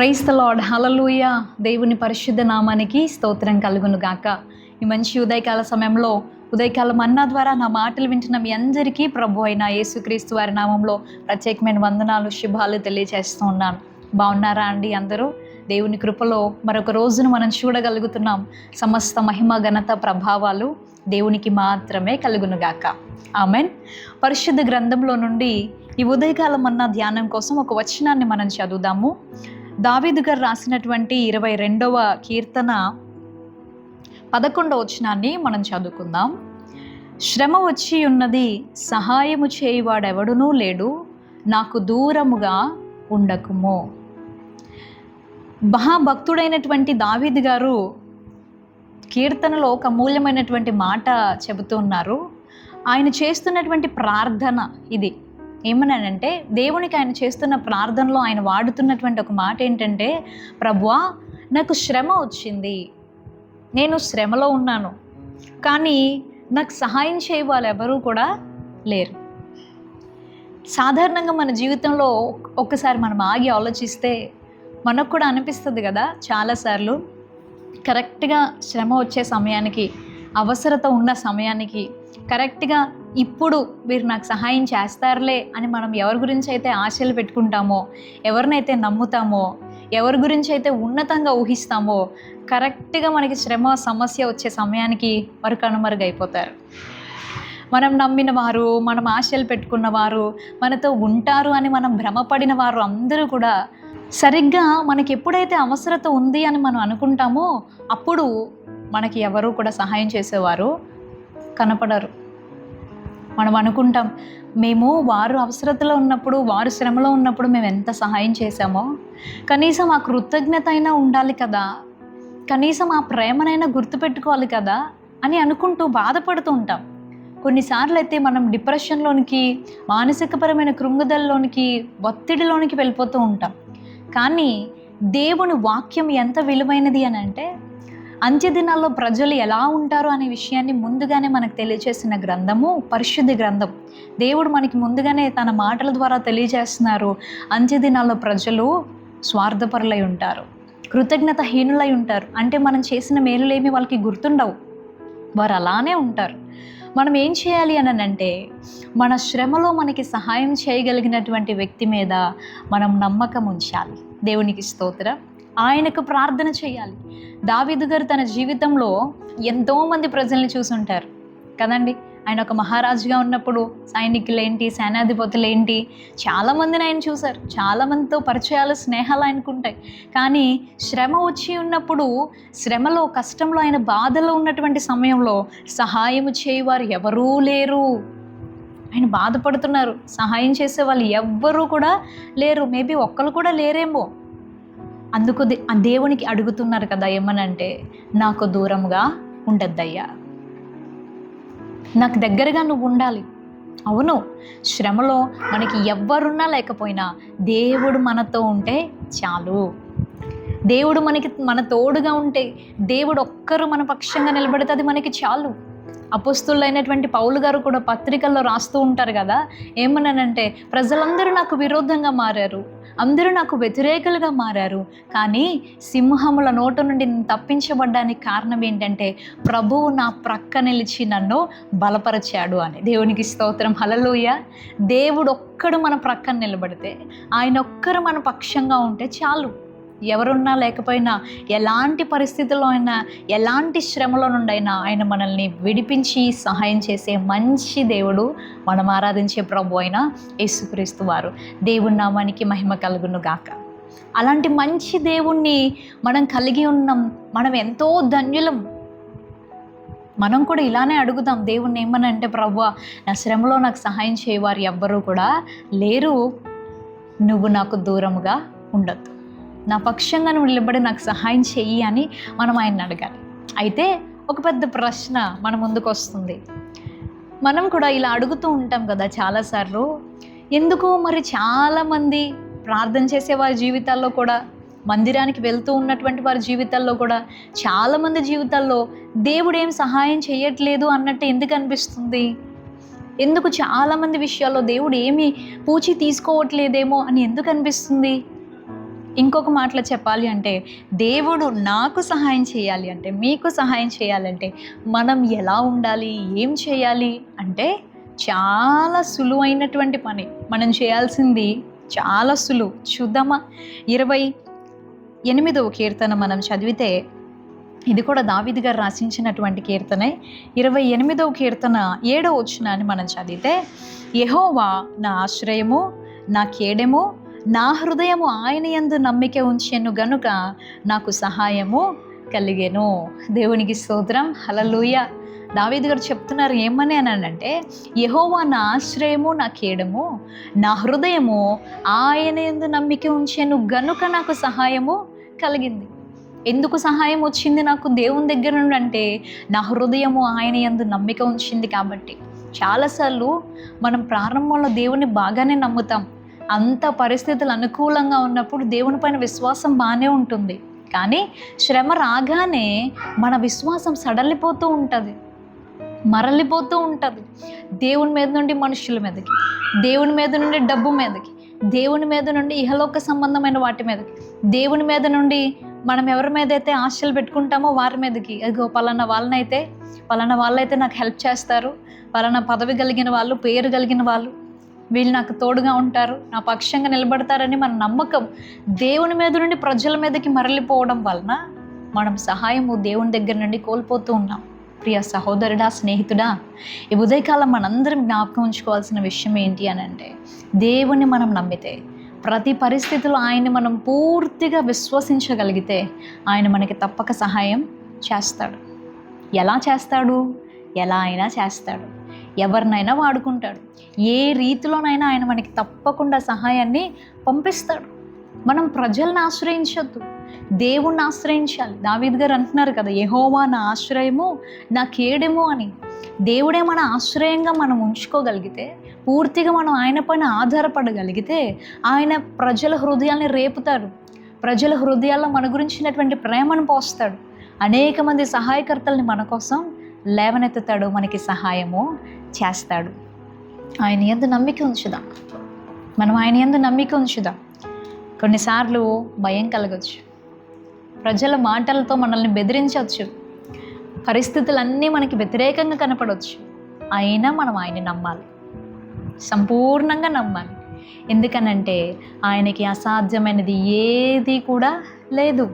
Praise the lord, హల్లెలూయా. దేవుని పరిశుద్ధ నామానికి స్తోత్రం కలుగును గాక. ఈ మంచి ఉదయకాల సమయంలో ఉదయకాల మన్నా ద్వారా నా మాటలు వింటున్న మీ అందరికీ ప్రభు అయిన యేసుక్రీస్తు వారి నామంలో ప్రత్యేకమైన వందనాలు, శుభాలు తెలియజేస్తూ ఉన్నాను. బాగున్నారా అండి అందరూ? దేవుని కృపలో మరొక రోజును మనం చూడగలుగుతున్నాం. సమస్త మహిమ ఘనత ప్రభావాలు దేవునికి మాత్రమే కలుగును గాక. ఆమెన్. పరిశుద్ధ గ్రంథంలో నుండి ఈ ఉదయకాల మన్నా ధ్యానం కోసం ఒక వచనాన్ని మనం చదువుదాము. దావీదు గారు రాసినటువంటి 22వ కీర్తన 11వ వచనాన్ని మనం చదువుకుందాం. శ్రమ వచ్చి ఉన్నది, సహాయము చేయువాడెవడునూ లేడు, నాకు దూరముగా ఉండకుము. మహాభక్తుడైనటువంటి దావీదు గారు కీర్తనలో ఒక అమూల్యమైనటువంటి మాట చెబుతూ ఉన్నారు. ఆయన చేస్తున్నటువంటి ప్రార్థన ఇది. ఏమన్నానంటే, దేవునికి ఆయన చేస్తున్న ప్రార్థనలో ఆయన వాడుతున్నటువంటి ఒక మాట ఏంటంటే, ప్రభువా నాకు శ్రమ వచ్చింది, నేను శ్రమలో ఉన్నాను, కానీ నాకు సహాయం చేయ వాళ్ళు ఎవరూ కూడా లేరు. సాధారణంగా మన జీవితంలో ఒక్కసారి మనం ఆగి ఆలోచిస్తే మనకు కూడా అనిపిస్తుంది కదా, చాలాసార్లు కరెక్ట్గా శ్రమ వచ్చే సమయానికి, అవసరత ఉన్న సమయానికి కరెక్ట్గా ఇప్పుడు వీరు నాకు సహాయం చేస్తారులే అని మనం ఎవరి గురించి అయితే ఆశలు పెట్టుకుంటామో, ఎవరినైతే నమ్ముతామో, ఎవరి గురించి అయితే ఉన్నతంగా ఊహిస్తామో, కరెక్ట్గా మనకి శ్రమ సమస్య వచ్చే సమయానికి వారు కనుమరుగైపోతారు. మనం నమ్మిన వారు, మనం ఆశలు పెట్టుకున్న వారు, మనతో ఉంటారు అని మనం భ్రమపడిన వారు అందరూ కూడా సరిగ్గా మనకి ఎప్పుడైతే అవసరత ఉంది అని మనం అనుకుంటామో అప్పుడు మనకి ఎవరు కూడా సహాయం చేసేవారు కనపడరు. మనం అనుకుంటాం, మేము వారు అవసరతలో ఉన్నప్పుడు, వారు శ్రమలో ఉన్నప్పుడు మేము ఎంత సహాయం చేశామో, కనీసం ఆ కృతజ్ఞత అయినా ఉండాలి కదా, కనీసం ఆ ప్రేమనైనా గుర్తుపెట్టుకోవాలి కదా అని అనుకుంటూ బాధపడుతూ ఉంటాం. కొన్నిసార్లు అయితే మనం డిప్రెషన్లోనికి, మానసికపరమైన కృంగుదలలోనికి, ఒత్తిడిలోనికి వెళ్ళిపోతూ ఉంటాం. కానీ దేవుని వాక్యం ఎంత విలువైనది అని అంటే, అంత్యదినాల్లో ప్రజలు ఎలా ఉంటారు అనే విషయాన్ని ముందుగానే మనకు తెలియజేసిన గ్రంథము పరిశుద్ధ గ్రంథం. దేవుడు మనకి ముందుగానే తన మాటల ద్వారా తెలియజేస్తున్నారు. అంత్యదినాల్లో ప్రజలు స్వార్థపరులై ఉంటారు, కృతజ్ఞతహీనులై ఉంటారు. అంటే మనం చేసిన మేలులేమి వాళ్ళకి గుర్తుండవు, వారు అలానే ఉంటారు. మనం ఏం చేయాలి అని అంటే, మన శ్రమలో మనకి సహాయం చేయగలిగినటువంటి వ్యక్తి మీద మనం నమ్మకం ఉంచాలి. దేవునికి స్తోత్రం. ఆయనకు ప్రార్థన చేయాలి. దావీదు గారు తన జీవితంలో ఎంతోమంది ప్రజల్ని చూసుంటారు కదండి. ఆయన ఒక మహారాజుగా ఉన్నప్పుడు సైనికులేంటి, సేనాధిపతులేంటి, చాలామందిని ఆయన చూశారు. చాలామందితో పరిచయాలు, స్నేహాలు ఆయనకుంటాయి. కానీ శ్రమ వచ్చి ఉన్నప్పుడు, శ్రమలో, కష్టంలో, ఆయన బాధలో ఉన్నటువంటి సమయంలో సహాయము చేయవారు ఎవరూ లేరు. ఆయన బాధపడుతున్నారు, సహాయం చేసే వాళ్ళు ఎవ్వరూ కూడా లేరు. మేబీ ఒక్కరు కూడా లేరేమో. అందుకు దేవునికి అడుగుతున్నారు కదా, ఏమనంటే, నాకు దూరంగా ఉండద్దయ్యా, నాకు దగ్గరగా నువ్వు ఉండాలి. అవును, శ్రమలో మనకి ఎవ్వరున్నా లేకపోయినా దేవుడు మనతో ఉంటే చాలు. దేవుడు మన తోడుగా ఉంటే, దేవుడు ఒక్కరు మన పక్షంగా నిలబడితే అది మనకి చాలు. అపోస్తులైనటువంటి పౌలు గారు కూడా పత్రికల్లో రాస్తూ ఉంటారు కదా, ఏమన్నానంటే, ప్రజలందరూ నాకు విరోధంగా మారారు, అందరూ నాకు వ్యతిరేకులుగా మారారు, కానీ సింహముల నోట నుండి తప్పించబడ్డానికి కారణం ఏంటంటే, ప్రభువు నా ప్రక్క నిలిచి నన్ను బలపరిచాడు అని. దేవునికి స్తోత్రం, హల్లెలూయా. దేవుడు ఒక్కడు మన ప్రక్కన నిలబడితే, ఆయన ఒక్కరు మన పక్షంగా ఉంటే చాలు. ఎవరున్నా లేకపోయినా, ఎలాంటి పరిస్థితుల్లో అయినా, ఎలాంటి శ్రమలో నుండైనా ఆయన మనల్ని విడిపించి సహాయం చేసే మంచి దేవుడు, మనం ఆరాధించే ప్రభు అయిన యేసుక్రీస్తు వారు. దేవుని నామానికి మహిమ కలుగును గాక. అలాంటి మంచి దేవుణ్ణి మనం కలిగి ఉన్నాం. మనం ఎంతో ధన్యులం. మనం కూడా ఇలానే అడుగుదాం దేవుణ్ణి. ఏమనంటే, ప్రభువా నా శ్రమలో నాకు సహాయం చేయవారు ఎవ్వరూ కూడా లేరు, నువ్వు నాకు దూరముగా ఉండొద్దు, నా పక్షంగా నువ్వు నిలబడి నాకు సహాయం చెయ్యి అని మనం ఆయన్ని అడగాలి. అయితే ఒక పెద్ద ప్రశ్న మన ముందుకు వస్తుంది. మనం కూడా ఇలా అడుగుతూ ఉంటాం కదా చాలాసార్లు. ఎందుకు మరి చాలామంది ప్రార్థన చేసే వారి జీవితాల్లో కూడా, మందిరానికి వెళ్తూ ఉన్నటువంటి వారి జీవితాల్లో కూడా, చాలామంది జీవితాల్లో దేవుడు ఏం సహాయం చేయట్లేదు అన్నట్టు ఎందుకు అనిపిస్తుంది? ఎందుకు చాలామంది విషయాల్లో దేవుడు ఏమీ పూచి తీసుకోవట్లేదేమో అని ఎందుకు అనిపిస్తుంది? ఇంకొక మాటలో చెప్పాలి అంటే, దేవుడు నాకు సహాయం చేయాలి అంటే, మీకు సహాయం చేయాలంటే మనం ఎలా ఉండాలి, ఏం చేయాలి అంటే చాలా సులువైనటువంటి పని. మనం చేయాల్సింది చాలా సులువు. చూద్దామా? 28వ కీర్తన మనం చదివితే, ఇది కూడా దావీదు గారు రచించినటువంటి కీర్తనే. 28వ కీర్తన 7వ వచనాన్ని మనం చదివితే, యెహోవా నా ఆశ్రయము, నా కేడెము, నా హృదయము ఆయన యందు నమ్మిక ఉంచెను గనుక నాకు సహాయము కలిగెను. దేవునికి స్తోత్రం, హల్లెలూయా. దావీదు గారు చెప్తున్నారు ఏమని అనంటే, యెహోవా నా ఆశ్రయము, నా కేడము, నా హృదయము ఆయన యందు నమ్మిక ఉంచెను గనుక నాకు సహాయము కలిగింది. ఎందుకు సహాయం వచ్చింది నాకు దేవుని దగ్గర నుండి అంటే, నా హృదయము ఆయన యందు నమ్మిక ఉంచింది కాబట్టి. చాలాసార్లు మనం ప్రారంభంలో దేవుని బాగానే నమ్ముతాం, అంత పరిస్థితులు అనుకూలంగా ఉన్నప్పుడు దేవుని పైన విశ్వాసం బాగానే ఉంటుంది. కానీ శ్రమ రాగానే మన విశ్వాసం సడలిపోతూ ఉంటుంది, మరలిపోతూ ఉంటుంది. దేవుని మీద నుండి మనుషుల మీదకి, దేవుని మీద నుండి డబ్బు మీదకి, దేవుని మీద నుండి ఇహలోక సంబంధమైన వాటి మీదకి, దేవుని మీద నుండి మనం ఎవరి మీద అయితే ఆశలు పెట్టుకుంటామో వారి మీదకి. అదిగో పలానా వాళ్ళైతే నాకు హెల్ప్ చేస్తారు, పలానా పదవి కలిగిన వాళ్ళు, పేరు కలిగిన వాళ్ళు, వీళ్ళు నాకు తోడుగా ఉంటారు, నా పక్షంగా నిలబడతారని మన నమ్మకం దేవుని మీద నుండి ప్రజల మీదకి మరలిపోవడం వలన మనం సహాయము దేవుని దగ్గర నుండి కోల్పోతూ ఉన్నాం. ప్రియ సహోదరుడా, స్నేహితుడా, ఈ ఉదయకాలం మనందరం జ్ఞాపకం ఉంచుకోవాల్సిన విషయం ఏంటి అని అంటే, దేవుని మనం నమ్మితే, ప్రతి పరిస్థితిలో ఆయన్ని మనం పూర్తిగా విశ్వసించగలిగితే ఆయన మనకి తప్పక సహాయం చేస్తాడు. ఎలా చేస్తాడు? ఎలా అయినా చేస్తాడు, ఎవరినైనా వాడుకుంటాడు, ఏ రీతిలోనైనా ఆయన మనకి తప్పకుండా సహాయాన్ని పంపిస్తాడు. మనం ప్రజల్ని ఆశ్రయించొద్దు, దేవుణ్ణి ఆశ్రయించాలి. దావీదు గారు అంటున్నారు కదా, యెహోవా నా ఆశ్రయము, నా కేడెము అని. దేవుడే మన ఆశ్రయంగా మనం ఉంచుకోగలిగితే, పూర్తిగా మనం ఆయన పైన ఆధారపడగలిగితే ఆయన ప్రజల హృదయాల్ని రేపుతాడు, ప్రజల హృదయాల్లో మన గురించినటువంటి ప్రేమను పోస్తాడు. అనేక మంది సహాయకర్తల్ని మన కోసం లేవనెత్తుతాడు, మనకి సహాయము చేస్తాడు. ఆయన యందు నమ్మిక ఉంచుదాం, మనం ఆయన యందు నమ్మిక ఉంచుదాం. కొన్నిసార్లు భయం కలగచ్చు, ప్రజల మాటలతో మనల్ని బెదిరించవచ్చు, పరిస్థితులన్నీ మనకి వ్యతిరేకంగా కనపడవచ్చు. అయినా మనం ఆయన్ని నమ్మాలి, సంపూర్ణంగా నమ్మాలి. ఎందుకనంటే ఆయనకి అసాధ్యమైనది ఏది కూడా లేదు.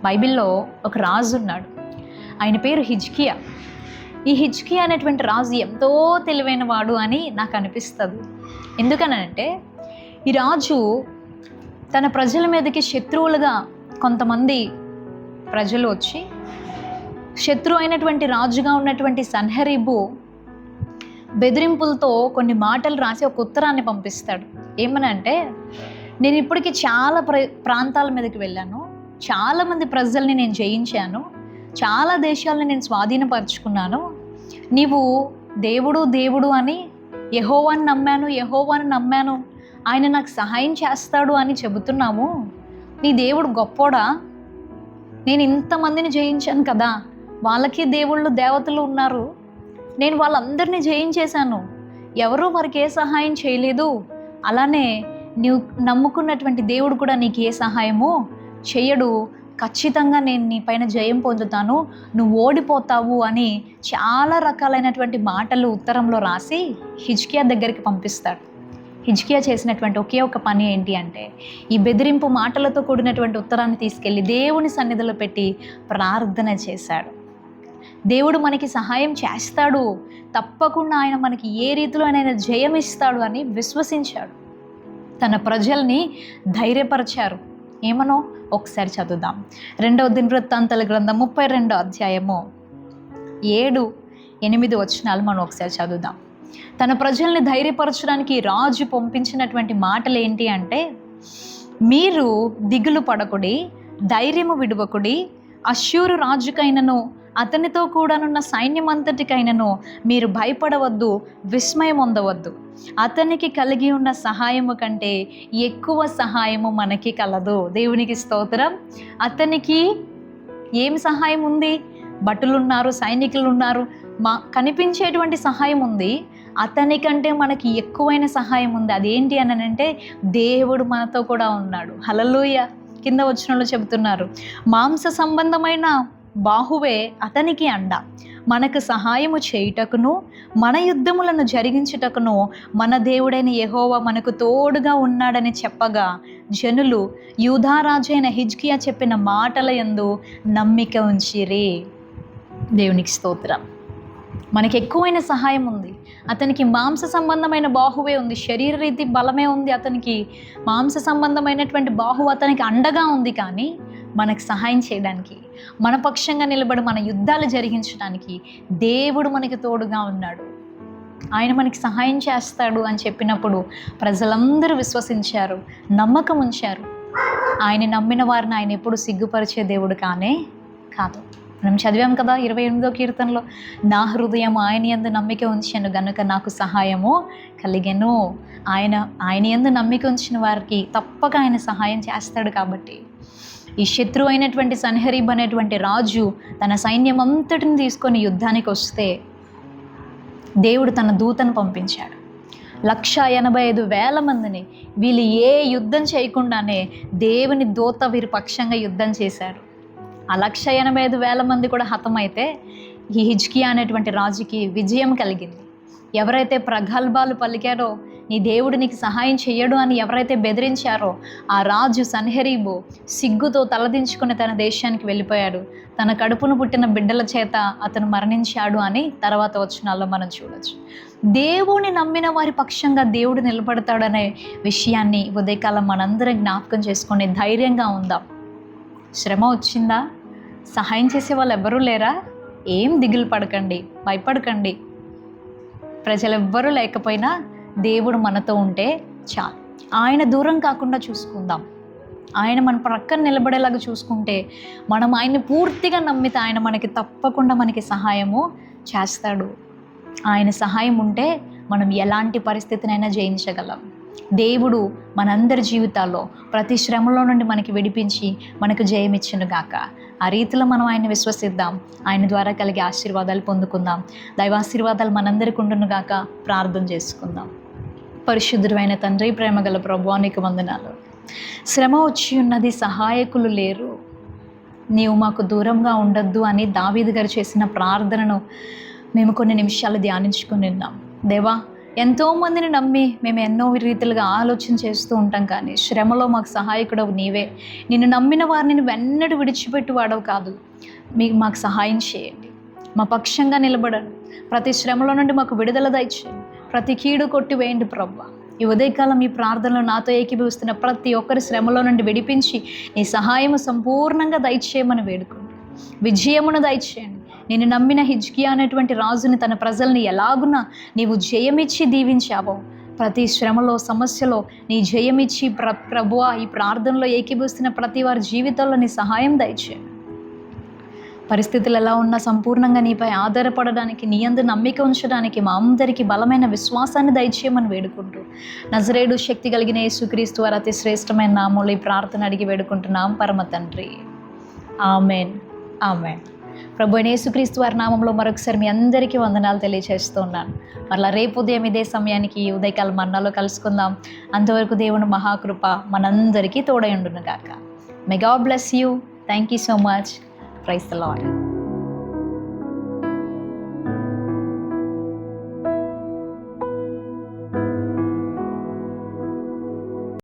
బైబిల్లో ఒక రాజు ఉన్నాడు, ఆయన పేరు హిజ్కియా. ఈ హిజ్కియా అనేటువంటి రాజు ఎంతో తెలివైన వాడు అని నాకు అనిపిస్తుంది. ఎందుకనంటే ఈ రాజు తన ప్రజల మీదకి శత్రువులుగా కొంతమంది ప్రజలు వచ్చి, శత్రువు అయినటువంటి రాజుగా ఉన్నటువంటి సన్హెరీబు బెదిరింపులతో కొన్ని మాటలు రాసి ఒక ఉత్తరాన్ని పంపిస్తాడు. ఏమనంటే, నేను ఇప్పటికీ చాలా ప్రాంతాల మీదకి వెళ్ళాను, చాలామంది ప్రజల్ని నేను జయించాను, చాలా దేశాలని నేను స్వాధీనపరుచుకున్నాను, నీవు దేవుడు అని యెహోవాని నమ్మాను, ఆయన నాకు సహాయం చేస్తాడు అని చెబుతున్నాము. నీ దేవుడు గొప్పోడా? నేను ఇంతమందిని జయించాను కదా, వాళ్ళకి దేవుళ్ళు దేవతలు ఉన్నారు, నేను వాళ్ళందరినీ జయించేశాను, ఎవరూ వారికి ఏ సహాయం చేయలేదు. అలానే నీవు నమ్ముకున్నటువంటి దేవుడు కూడా నీకు ఏ సహాయము చేయడు, ఖచ్చితంగా నేను నీ పైన జయం పొందుతాను, నువ్వు ఓడిపోతావు అని చాలా రకాలైనటువంటి మాటలు ఉత్తరంలో రాసి హిజ్కియా దగ్గరికి పంపిస్తాడు. హిజ్కియా చేసినటువంటి ఒకే ఒక పని ఏంటి అంటే, ఈ బెదిరింపు మాటలతో కూడినటువంటి ఉత్తరాన్ని తీసుకెళ్ళి దేవుని సన్నిధిలో పెట్టి ప్రార్థన చేశాడు. దేవుడు మనకి సహాయం చేస్తాడు, తప్పకుండా ఆయన మనకి ఏ రీతిలో ఆయన జయం ఇస్తాడు అని విశ్వసించాడు. తన ప్రజల్ని ధైర్యపరిచారు. ఏమనో ఒకసారి చదువుదాం. 2వ దినవృత్తాంతాల గ్రంథం 32వ అధ్యాయము 7-8 వచనాలు మనం ఒకసారి చదువుదాం. తన ప్రజల్ని ధైర్యపరచడానికి రాజు పంపించినటువంటి మాటలు ఏంటి అంటే, మీరు దిగులు పడకుడి, ధైర్యము విడువకుడి, అష్షూరు రాజుకైనను అతనితో కూడానున్న సైన్యమంతటికైనను మీరు భయపడవద్దు, విస్మయం పొందవద్దు. అతనికి కలిగి ఉన్న సహాయము కంటే ఎక్కువ సహాయము మనకి కలదు. దేవునికి స్తోత్రం. అతనికి ఏం సహాయం ఉంది? భటులు ఉన్నారు, సైనికులు ఉన్నారు, కనిపించేటువంటి సహాయం ఉంది, అతనికంటే మనకి ఎక్కువైన సహాయం ఉంది. అదేంటి అని అంటే దేవుడు మనతో కూడా ఉన్నాడు. హల్లెలూయా. కింద వచనంలో చెబుతున్నారు, మాంస సంబంధమైన బాహువే అతనికి అండ, మనకు సహాయము చేయుటకును మన యుద్ధములను జరిగించుటకును మన దేవుడైన యెహోవా మనకు తోడుగా ఉన్నాడని చెప్పగా జనులు యూదారాజైన హిజ్కియా చెప్పిన మాటల యందు నమ్మిక ఉంచిరి. దేవునికి స్తోత్రం. మనకి ఎక్కువైన సహాయం ఉంది. అతనికి మాంస సంబంధమైన బాహువే ఉంది, శరీర రీతి బలమే ఉంది, అతనికి మాంస సంబంధమైనటువంటి బాహువు అతనికి అండగా ఉంది. కానీ మనకు సహాయం చేయడానికి, మన పక్షంగా నిలబడి మన యుద్ధాలు జరిగించడానికి దేవుడు మనకి తోడుగా ఉన్నాడు. ఆయన మనకి సహాయం చేస్తాడు అని చెప్పినప్పుడు ప్రజలందరూ విశ్వసించారు, నమ్మకం ఉంచారు. ఆయన నమ్మిన వారిని ఆయన ఎప్పుడు సిగ్గుపరిచే దేవుడు కానే కాదు. మనం చదివాం కదా 28వ కీర్తనలో, నా హృదయం ఆయన యందు నమ్మిక ఉంచాను గనుక నాకు సహాయము కలిగెను. ఆయన యందు నమ్మిక ఉంచిన వారికి తప్పక ఆయన సహాయం చేస్తాడు. కాబట్టి ఈ శత్రువు అయినటువంటి సన్హెరీబ్ అనేటువంటి రాజు తన సైన్యం అంతటిని తీసుకొని యుద్ధానికి వస్తే దేవుడు తన దూతను పంపించాడు. 185,000 మందిని వీళ్ళు ఏ యుద్ధం చేయకుండానే దేవుని దూత వీరి పక్షంగా యుద్ధం చేశారు. ఆ 185,000 మంది కూడా హతమైతే ఈ హిజ్కియా అనేటువంటి రాజుకి విజయం కలిగింది. ఎవరైతే ప్రగల్భాలు పలికారో, నీ దేవుడు నీకు సహాయం చెయ్యడు అని ఎవరైతే బెదిరించారో, ఆ రాజు సన్హెరీబు సిగ్గుతో తలదించుకుని తన దేశానికి వెళ్ళిపోయాడు. తన కడుపును పుట్టిన బిడ్డల చేత అతను మరణించాడు అని తర్వాత వచనాల్లో మనం చూడొచ్చు. దేవుని నమ్మిన వారి పక్షంగా దేవుడు నిలబడతాడనే విషయాన్ని ఉదయకాలం మనందరం జ్ఞాపకం చేసుకొని ధైర్యంగా ఉందాం. శ్రమ వచ్చిందా? సహాయం చేసే వాళ్ళు ఎవరూ లేరా? ఏం దిగులు పడకండి, భయపడకండి. ప్రజలెవ్వరూ లేకపోయినా దేవుడు మనతో ఉంటే చాలు. ఆయన దూరం కాకుండా చూసుకుందాం. ఆయన మన ప్రక్కన నిలబడేలాగా చూసుకుంటే, మనం ఆయన్ని పూర్తిగా నమ్మితే ఆయన మనకి తప్పకుండా మనకి సహాయము చేస్తాడు. ఆయన సహాయం ఉంటే మనం ఎలాంటి పరిస్థితినైనా జయించగలం. దేవుడు మనందరి జీవితాల్లో ప్రతి శ్రమలో నుండి మనకి విడిపించి మనకు జయమిచ్చును గాక. ఆ రీతిలో మనం ఆయన్ని విశ్వసిద్దాం. ఆయన ద్వారా కలిగే ఆశీర్వాదాలు పొందుకుందాం. దైవాశీర్వాదాలు మనందరికి ఉండును గాక. ప్రార్థన చేసుకుందాం. పరిశుద్ధుడైన తండ్రి, ప్రేమగల ప్రభువా, నీకు వందనాలు. శ్రమ వచ్చి ఉన్నది, సహాయకులు లేరు, నీవు మాకు దూరంగా ఉండొద్దు అని దావీదు గారు చేసిన ప్రార్థనను మేము కొన్ని నిమిషాలు ధ్యానించుకుని ఉన్నాం. దేవా, ఎంతోమందిని నమ్మి మేము ఎన్నో రీతిలుగా ఆలోచన చేస్తూ ఉంటాం, కానీ శ్రమలో మాకు సహాయకుడవు నీవే. నిన్ను నమ్మిన వారిని వెన్నడు విడిచిపెట్టి వాడవు కాదు. మాకు సహాయం చేయండి, మా పక్షంగా నిలబడండి. ప్రతి శ్రమలో నుండి మాకు విడుదల దయచేయండి. ప్రతి కీడు కొట్టివేయండి ప్రభువా. ఈ ఉదయకాలం ఈ ప్రార్థనలో నాతో ఏకీభవిస్తున్న ప్రతి ఒక్కరి శ్రమలో నుండి విడిపించి నీ సహాయము సంపూర్ణంగా దయచేయమని వేడుకోండి. విజయమును దయచేయండి. నేను నమ్మిన హిజ్కియా అనేటువంటి రాజుని, తన ప్రజల్ని ఎలాగున్నా నీవు జయమిచ్చి దీవించావో, ప్రతి శ్రమలో, సమస్యలో నీ జయమిచ్చి ప్రభువా, ఈ ప్రార్థనలో ఏకీభవిస్తున్న ప్రతి వారి జీవితంలో నీ సహాయం దయచేయండి. పరిస్థితులు ఎలా ఉన్నా సంపూర్ణంగా నీపై ఆధారపడడానికి, నీ యందు నమ్మిక ఉంచడానికి మా అందరికీ బలమైన విశ్వాసాన్ని దయచేయమని వేడుకుంటూ, నజరేయుడు శక్తి కలిగిన యేసుక్రీస్తు వారి అతి శ్రేష్టమైన నామంలో ఈ ప్రార్థన అడిగి వేడుకుంటున్నాం పరమ తండ్రి. Amen, amen. ప్రభు అయిన యేసుక్రీస్తు వారి నామంలో మరొకసారి మీ అందరికీ వందనాలు తెలియజేస్తూ ఉన్నాను. మరలా రేపు ఉదయం ఇదే సమయానికి ఉదయకాల మన్నాలో కలుసుకుందాం. అంతవరకు దేవుని మహాకృప మనందరికీ తోడై ఉండును గాక. May God bless you. Thank you so much. Praise the lord.